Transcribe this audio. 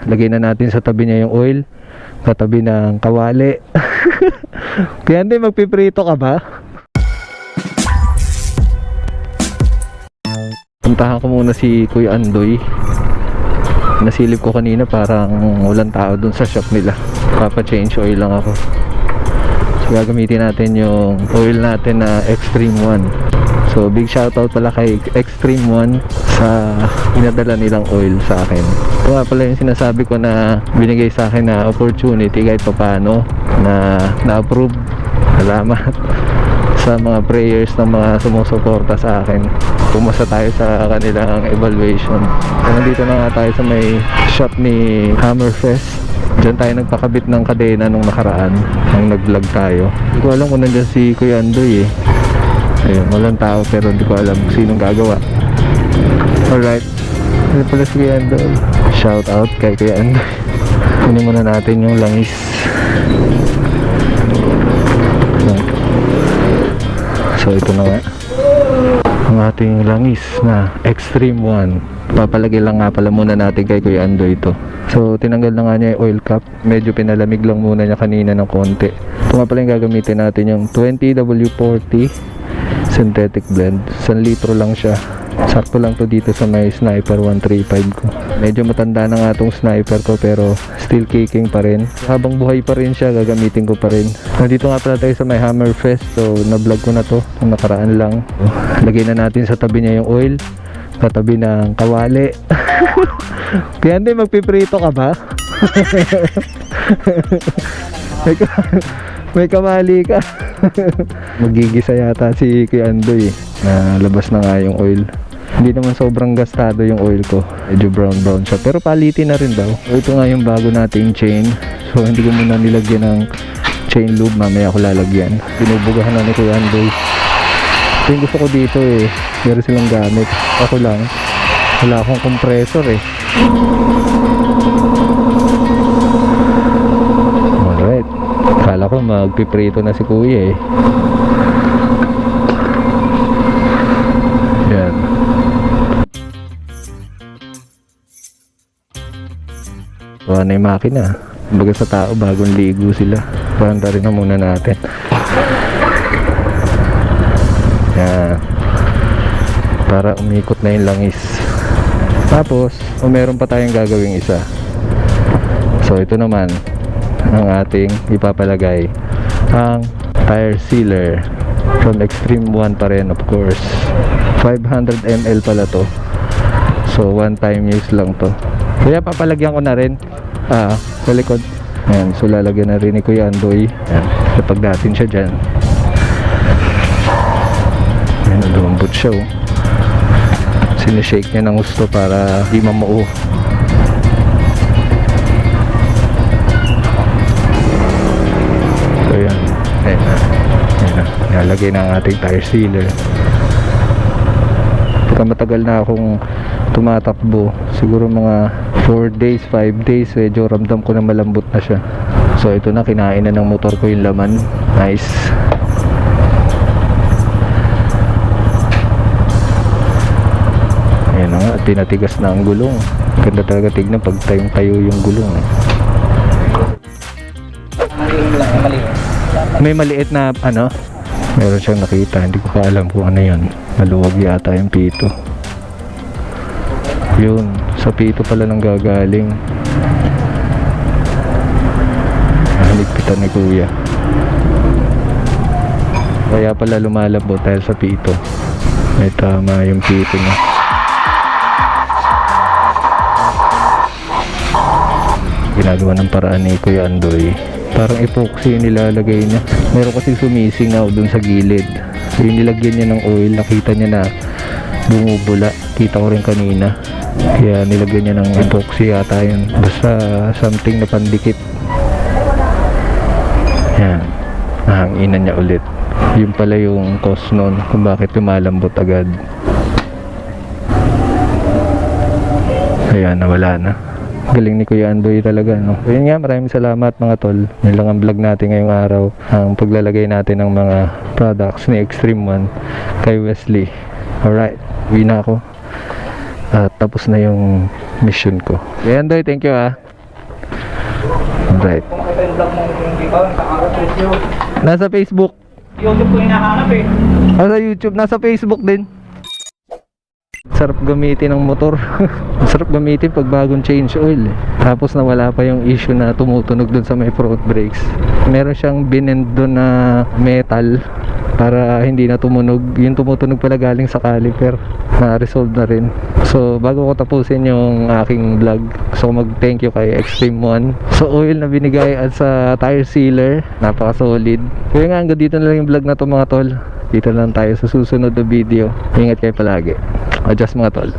Lagay na natin sa tabi niya yung oil, katabi ng kawali. Kaya hindi, magpiprito ka ba? Puntahan ko muna si Kuya Andoy. Nasilip ko kanina, parang walang tao dun sa shop nila. Papa-change oil lang ako. So gagamitin natin yung oil natin na Extreme One. So big shoutout pala kay Extreme One sa pinadala nilang oil sa akin. Ito nga pala yung sinasabi ko na binigay sa akin na opportunity kahit paano na na-approve. Salamat sa mga prayers ng mga sumusuporta sa akin. Pumasa tayo sa kanilang evaluation. So, nandito na nga tayo sa may shop ni Hammerfest. Diyan tayo nagpakabit ng kadena nung nakaraan nung nag-vlog tayo. Hindi ko alam kung nandiyan si Kuya Andoy eh. Ayun, walang tao pero hindi ko alam sinong gagawa. Alright, ano pala si Kuya Andoy? Shout out kay Kuya Andoy. Kunin muna natin yung langis. So ito na nga ang ating langis na Extreme One. Papalagay lang nga pala muna natin kay Kuya Andoy ito. So tinanggal na nga niya yung oil cap. Medyo pinalamig lang muna niya kanina ng konti. Ito nga pala yung gagamitin natin, yung 20W40 synthetic blend. 1 litro lang siya. Sakto lang to dito sa may Sniper 135 ko. Medyo matanda na nga tong Sniper ko pero still kicking pa rin. Habang buhay pa rin siya, gagamitin ko pa rin. Nandito nga pala tayo sa may Hammerfest. So na-vlog ko na to nung nakaraan lang. Lagay na natin sa tabi niya yung oil, katabi ng kawali. Kaya hindi, magpiprito ka ba? May kamali ka. Magigisa yata si Kuya Andoy eh. Labas na nga yung oil. Hindi naman sobrang gastado yung oil ko. Medyo brown siya. Pero palitin na rin daw. So, ito nga yung bago nating chain. So hindi ko muna nilagyan ng chain lube. Mamaya ako lalagyan. Binubugahan na ni Kuya Andoy. Ito yung gusto ko dito eh. Meron silang gamit. Ako lang. Wala akong compressor eh. Alright. Kala ko magpiprito na si Kuya eh. Yan. Wala na yung makina. Baga sa tao, bagong ligo sila. Parang rin na muna natin. Yan. Para umikot na yung langis. Tapos, meron pa tayong gagawing isa. So, ito naman ang ating ipapalagay, ang tire sealer from Extreme One pa rin, of course. 500 ml pala to. So, one time use lang to. Kaya papalagyan ko na rin sa likod. Ayan, so lalagyan na rin ni Kuya Andoy. Ayan, kapag natin siya dyan. Ayan, lumambot siya oh. Sinishake niya ng gusto para di mamuo. So yan, ayan na, nalagay na ang ating tire sealer. Pagka matagal na akong tumatakbo, siguro mga 4 days, 5 days, medyo ramdam ko na malambot na siya. So ito na, kinain na ng motor ko yung laman. Nice. Ayan na nga, at pinatigas na ang gulong. Ganda talaga tignan pag tayo yung gulong eh. May maliit na ano, meron siyang nakita, hindi ko pa alam kung ano yun. Maluwag yata yung pito. Yun, sa pito pala nang gagaling. Haligpitan ni Kuya. Kaya pala lumalabot dahil sa pito. May tama yung pito niya. Ginagawa ng paraan ni Kuya Andoy. Parang epoxy yung nilalagay niya. Meron kasing sumisingaw dun sa gilid. So yung nilagyan niya ng oil, nakita niya na bumubula. Kita ko rin kanina. Kaya nilagyan niya ng epoxy yata yun. Basta something na pandikit. Yan. Nahanginan niya ulit. Yun pala yung cause nun kung bakit lumalambot agad. Ayan, nawala na. Galing ni Kuya Andoy talaga, no? Ayun nga, maraming salamat mga tol. Yun lang ang vlog natin ngayong araw. Ang paglalagay natin ng mga products ni Extreme One kay Wesley. Alright, uwi na ako. At tapos na yung mission ko. Kuya Andoy, thank you ah. Right. Kung makita yung vlog mo hindi ka, nakaka-presyo. Nasa Facebook. YouTube ko hinahanap eh. Sa YouTube, nasa Facebook din. Sarap gamitin ng motor. Sarap gamitin pag bagong change oil eh. Tapos nawala pa yung issue na tumutunog dun sa may front brakes. Meron siyang binend dun na metal para hindi na tumunog. Yung tumutunog pala galing sa caliper, na-resolve na rin. So bago ko tapusin yung aking vlog, so mag-thank you kay Extreme One. So oil na binigay at sa tire sealer, napaka-solid. Kaya nga hanggang dito na lang yung vlog na to mga tol. Dito lang tayo sa susunod na video. Ingat kayo palagi. Adjust mga tol.